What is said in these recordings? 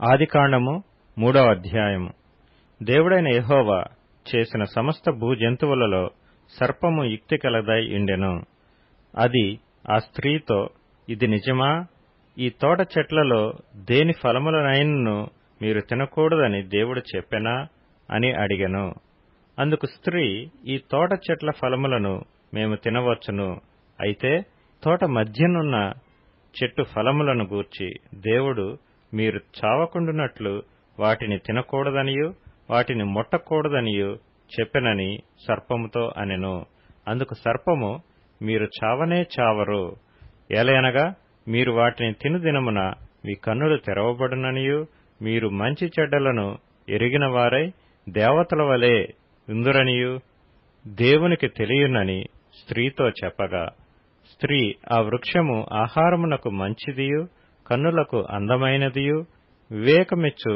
ఆదికాండము 3వ అధ్యాయము. దేవుడైన యెహోవా చేసిన సమస్త భూజంతువులలో సర్పము యుక్తి కలదై ఉండెను. అది ఆ స్త్రీతో, ఇది నిజమా? ఈ తోట చెట్లలో దేని ఫలములనైనను మీరు తినకూడదని దేవుడు చెప్పెనా అని అడిగెను. అందుకు స్త్రీ, ఈ తోట చెట్ల ఫలములను మేము తినవచ్చును. అయితే తోట మధ్యనున్న చెట్టు ఫలములను గూర్చి దేవుడు మీరు చావకుండునట్లు వాటిని తినకూడదనియూ వాటిని ముట్టకూడదనియూ చెప్పెనని సర్పముతో అనెను. అందుకు సర్పము, మీరు చావనే చావరు. ఏలయనగా మీరు వాటిని తిను దినమున మీ కన్నులు తెరవబడుననియూ మీరు మంచి చెడ్డలను ఎరిగిన వారై దేవతల వలె ఉందురనియూ దేవునికి తెలియునని స్త్రీతో చెప్పగా, స్త్రీ ఆ వృక్షము ఆహారమునకు మంచిదియు కన్నులకు అందమైనదియు వివేకమిచ్చు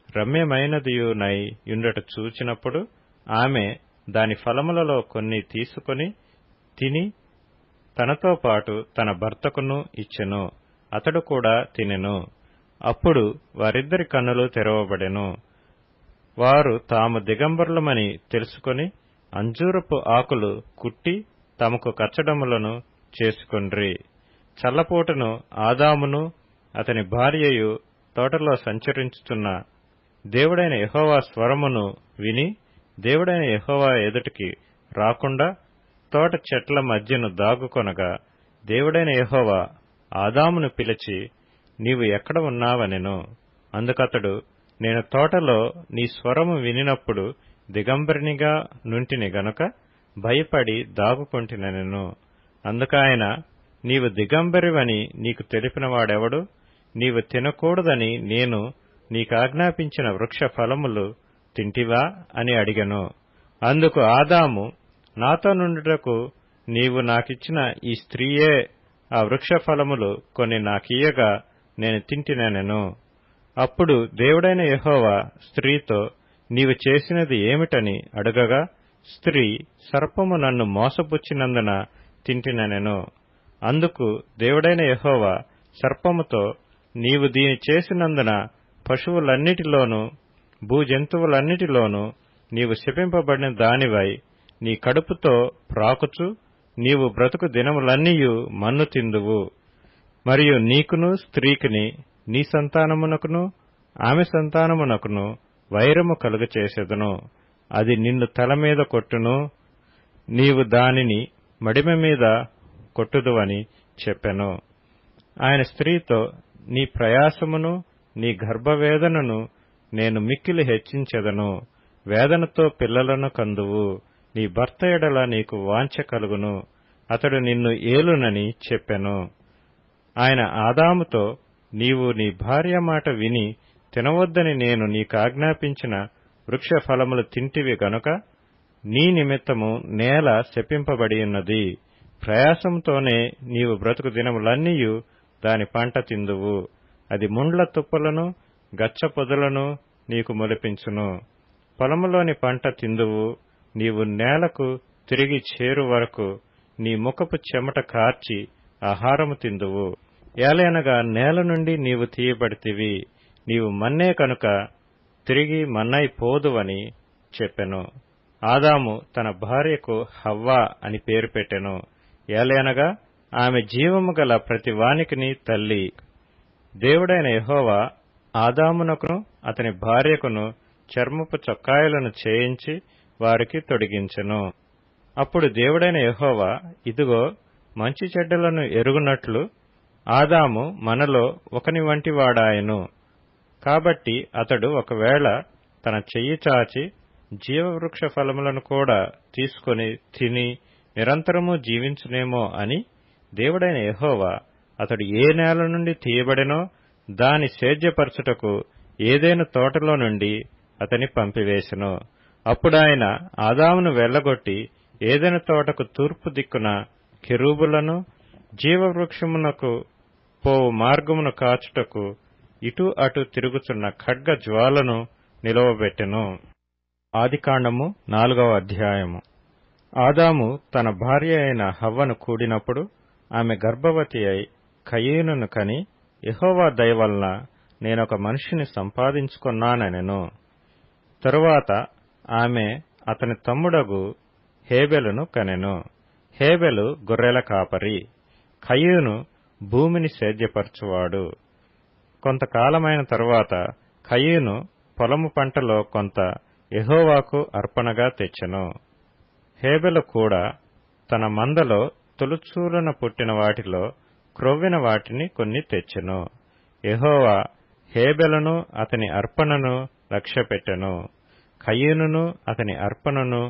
రమ్యమైనదియునై యుండుట చూచినప్పుడు ఆమె దాని ఫలములలో కొన్ని తీసుకొని తిని తనతో పాటు తన భర్తకును ఇచ్చెను. అతడు కూడా తినెను. అప్పుడు వారిద్దరి కన్నులు తెరవబడెను. వారు తాము దిగంబరులమని తెలుసుకొని అంజూరపు ఆకులు కుట్టి తమకు కచ్చడములను చేసుకొండ్రి. చల్లపూటను ఆదామును అతని భార్యయు తోటలో సంచరించుచున్న దేవుడైన యెహోవా స్వరమును విని దేవుడైన యెహోవా ఎదుటికి రాకుండా తోట చెట్ల మధ్యను దాగుకొనగా, దేవుడైన యెహోవా ఆదామును పిలిచి, నీవు ఎక్కడ ఉన్నావనెను. అందుకతడు, నేను తోటలో నీ స్వరము వినినప్పుడు దిగంబరినిగా నుంటిని గనుక భయపడి దాగుకొంటినెను. అందుకాయన, నీవు దిగంబరివని నీకు తెలిపినవాడెవడు? నీవు తినకూడదని నేను నీకాజ్ఞాపించిన వృక్ష ఫలములు తింటివా అని అడిగెను. అందుకు ఆదాము, నాతో నుండుటకు నీవు నాకిచ్చిన ఈ స్త్రీయే ఆ వృక్ష ఫలములు కొన్ని నాకియ్యగా నేను తింటినెను. అప్పుడు దేవుడైన యెహోవా స్త్రీతో, నీవు చేసినది ఏమిటని అడుగగా, స్త్రీ, సర్పము నన్ను మోసపుచ్చినందున తింటినెను. అందుకు దేవుడైన యెహోవా సర్పముతో, నీవు దీని చేసినందున పశువులన్నిటిలోనూ భూజంతువులన్నిటిలోనూ నీవు శపింపబడిన దానివై నీ కడుపుతో ప్రాకుచు నీవు బ్రతుకు దినములన్నీయు మన్ను తిందువు. మరియు నీకును స్త్రీకిని నీ సంతానమునకును ఆమె సంతానమునకును వైరము కలుగచేసెదను. అది నిన్ను తల మీద కొట్టును, నీవు దానిని మడిమ మీద కొట్టుదువని చెప్పెను. ఆయన స్త్రీతో, నీ ప్రయాసమును నీ గర్భవేదనను నేను మిక్కిలి హెచ్చించెదను. వేదనతో పిల్లలను కందువు. నీ భర్త ఎడల నీకు వాంఛ కలుగును, అతడు నిన్ను ఏలునని చెప్పెను. ఆయన ఆదాముతో, నీవు నీ భార్య మాట విని తినవద్దని నేను నీకాజ్ఞాపించిన వృక్ష ఫలములు తింటివి గనుక నీ నిమిత్తము నేల శపింపబడియున్నది. ప్రయాసంతోనే నీవు బ్రతుకు దినములన్నీయు దాని పంట తిందువు. అది ముండ్ల తుప్పలను గచ్చ పొదలను నీకు మొలిపించును. పొలములోని పంట తిందువు. నీవు నేలకు తిరిగి చేరు వరకు నీ ముఖపు చెమట కార్చి ఆహారము తిందువు. ఏలయనగా నేల నుండి నీవు తీయబడితివి, నీవు మన్నే కనుక తిరిగి మన్నైపోదువని చెప్పెను. ఆదాము తన భార్యకు హవ్వ అని పేరు పెట్టెను. ఏలయనగా ఆమె జీవము గల ప్రతి వానికిని తల్లి. దేవుడైన యెహోవా ఆదామునకును అతని భార్యకును చర్మపు చొక్కాయలను చేయించి వారికి తొడిగించెను. అప్పుడు దేవుడైన యెహోవా, ఇదిగో, మంచి చెడ్డలను ఎరుగునట్లు ఆదాము మనలో ఒకని వంటి వాడాయెను. కాబట్టి అతడు ఒకవేళ తన చెయ్యి చాచి జీవవృక్ష ఫలములను కూడా తీసుకొని తిని నిరంతరము జీవించునేమో అని దేవుడైన యెహోవా అతడు ఏ నేల నుండి తీయబడెనో దాని సేద్యపరచుటకు ఏదెను తోటలో నుండి అతని పంపివేసెను. అప్పుడాయన ఆదామును వెళ్లగొట్టి ఏదెను తోటకు తూర్పు దిక్కున కెరూబులను జీవవృక్షమునకు పోవు మార్గమును కాచుటకు ఇటు అటు తిరుగుచున్న ఖడ్గ జ్వాలను నిలవబెట్టెను. ఆదికాండము 4వ అధ్యాయము. ఆదాము తన భార్య అయిన హవ్వను కూడినప్పుడు ఆమె గర్భవతి అయి కయీనును కని, యెహోవా దయ వలన నేనొక మనిషిని సంపాదించుకున్నానెను. తరువాత ఆమె అతని తమ్ముడగు హేబెలును కనెను. హేబెలు గొర్రెల కాపరి, కయీను భూమిని సేద్యపరచువాడు. కొంతకాలమైన తరువాత కయీను పొలము పంటలో కొంత యెహోవాకు అర్పణగా తెచ్చెను. హేబెలు కూడా తన మందలో తొలుచూలున పుట్టిన వాటిలో క్రొవ్విన వాటిని కొన్ని తెచ్చెను. యెహోవా హేబెలును అతని అర్పణను లక్ష్యపెట్టెను. కయీనును అతని అర్పణను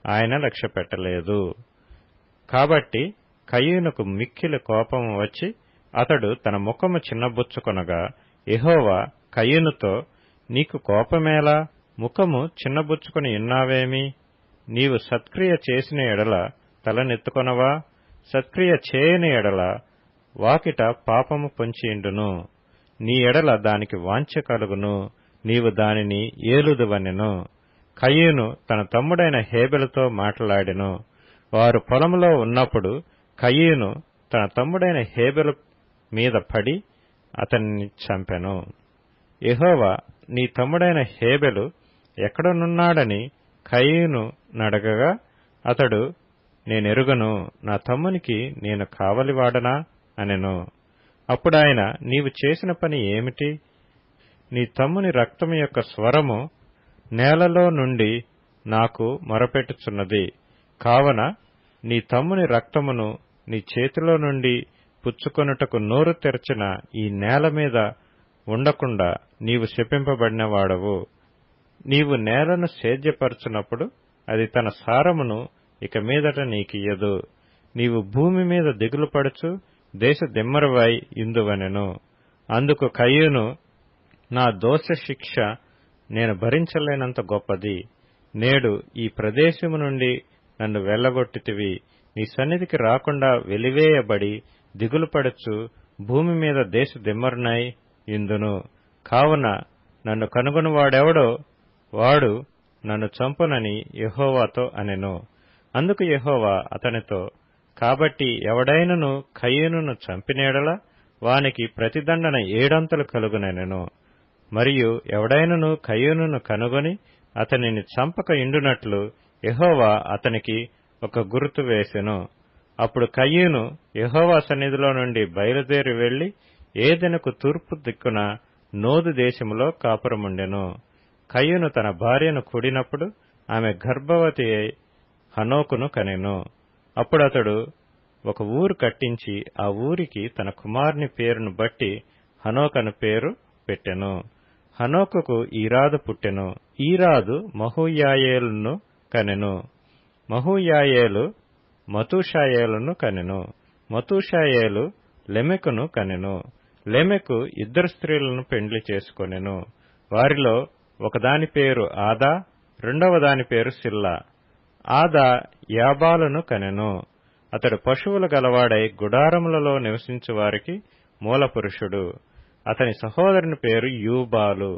ఆయన లక్ష్యపెట్టలేదు. కాబట్టి కయీనుకు మిక్కిలి కోపము వచ్చి అతడు తన ముఖము చిన్నబుచ్చుకొనగా యెహోవా కయీనుతో, నీకు కోపమేలా? ముఖము చిన్నబుచ్చుకొని ఉన్నావేమి? నీవు సత్క్రియ చేసిన ఎడల తలనెత్తుకొనవా? సత్క్రియ చేయని ఎడల వాకిట పాపము పొంచియుండును. నీ ఎడల దానికి వాంఛ కలుగును, నీవు దానిని ఏలుదువనెను. కయీను తన తమ్ముడైన హేబెలుతో మాట్లాడెను. వారు పొలంలో ఉన్నప్పుడు కయీను తన తమ్ముడైన హేబెలు మీద పడి అతన్ని చంపెను. యెహోవా, నీ తమ్ముడైన హేబెలు ఎక్కడనున్నాడని కయీను నడగగా అతడు, నేనెరుగను, నా తమ్మునికి నేను కావలివాడనా అనెను. అప్పుడాయన, నీవు చేసిన పని ఏమిటి? నీ తమ్ముని రక్తము యొక్క స్వరము నేలలో నుండి నాకు మొరపెట్టుచున్నది. కావున నీ తమ్ముని రక్తమును నీ చేతిలో నుండి పుచ్చుకొనుటకు నోరు తెరచిన ఈ నేల మీద ఉండకుండా నీవు శపింపబడిన వాడవు. నీవు నేలను సేద్యపరచునప్పుడు అది తన సారమును ఇక మీదట నీకియ్యదు. నీవు భూమి మీద దిగులుపడుచు దేశ దిమ్మరవై ఇందువనెను. అందుకు కయీను, నా దోష శిక్ష నేను భరించలేనంత గొప్పది. నేడు ఈ ప్రదేశము నుండి నన్ను వెళ్లగొట్టితివి. నీ సన్నిధికి రాకుండా వెలివేయబడి దిగులుపడుచు భూమి మీద దేశ దిమ్మరునై ఇందును. కావున నన్ను కనుగొనువాడెవడో వాడు నన్ను చంపునని యెహోవాతో అనెను. అందుకు యెహోవా అతనితో, కాబట్టి ఎవడైనను కయీనును చంపినేడల వానికి ప్రతిదండన 7 అంతలు కలుగునెను. మరియు ఎవడైనను కయీనును కనుగొని అతనిని చంపక ఇండునట్లు యెహోవా అతనికి ఒక గుర్తు వేసెను. అప్పుడు కయీను యెహోవా సన్నిధిలో నుండి బయలుదేరి వెళ్లి ఏదెనుకు తూర్పు దిక్కున నోదు దేశములో కాపురముండెను. కయీను తన భార్యను కూడినప్పుడు ఆమె గర్భవతి అయి హనోకును కనెను. అప్పుడతడు ఒక ఊరు కట్టించి ఆ ఊరికి తన కుమారుని పేరును బట్టి హనోకను పేరు పెట్టెను. హనోకుకు ఈరాదు పుట్టెను. ఈరాదు మహూయాయేలును కనెను. మహూయాయేలు మతూషాయేలును కనెను. మతూషాయేలు లెమెకును కనెను. లెమెకు 2 స్త్రీలను పెండ్లి చేసుకొనెను. వారిలో ఒకదాని పేరు ఆదా, రెండవ దాని పేరు సిల్లా. ఆదా యాబాలును కనెను. అతడు పశువులు గలవాడై గుడారములలో నివసించు వారికి మూలపురుషుడు. అతని సహోదరుని పేరు యూబాలు.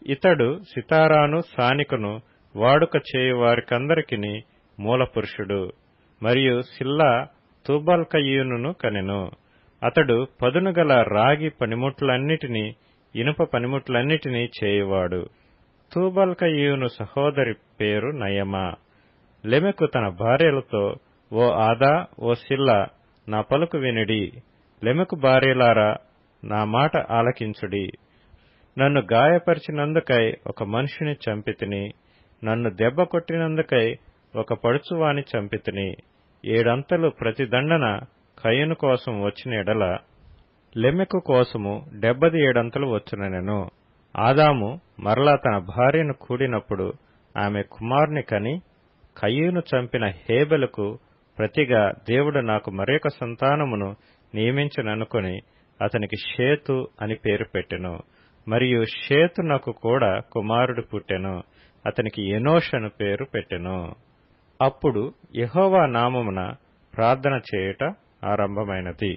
ఇతడు సితారాను సానికును వాడుక చేయువారికందరికిని మూలపురుషుడు. మరియు సిల్లా తూబల్కయీనును కనెను. అతడు పదునుగల రాగి పనిముట్లన్నిటినీ ఇనుప పనిముట్లన్నిటినీ చేయువాడు. తూబల్కయీను సహోదరి పేరు నయమా. లెమెకు తన భార్యలతో, ఓ ఆదా, ఓ సిల్లా, నా పలుకు వినుడి. లెమెకు భార్యలారా, నా మాట ఆలకించుడి. నన్ను గాయపరిచినందుకై ఒక మనిషిని చంపితిని. నన్ను దెబ్బ కొట్టినందుకై ఒక పడుచువాని చంపితిని. 7 అంతలు ప్రతిదండన కయీను కోసం వచ్చిన ఎడల లెమెకు కోసము 77 అంతలు వచ్చునెను. ఆదాము మరలా తన భార్యను కూడినప్పుడు ఆమె కుమారుని కని, కయీను చంపిన హేబెలుకు ప్రతిగా దేవుడు నాకు మరొక సంతానమును నియమించననుకొని అతనికి షేతు అని పేరు పెట్టెను. మరియు షేతునకు కూడా కుమారుడు పుట్టెను. అతనికి ఎనోష్ అను పేరు పెట్టెను. అప్పుడు యెహోవా నామమున ప్రార్థన చేయుట ఆరంభమైనది.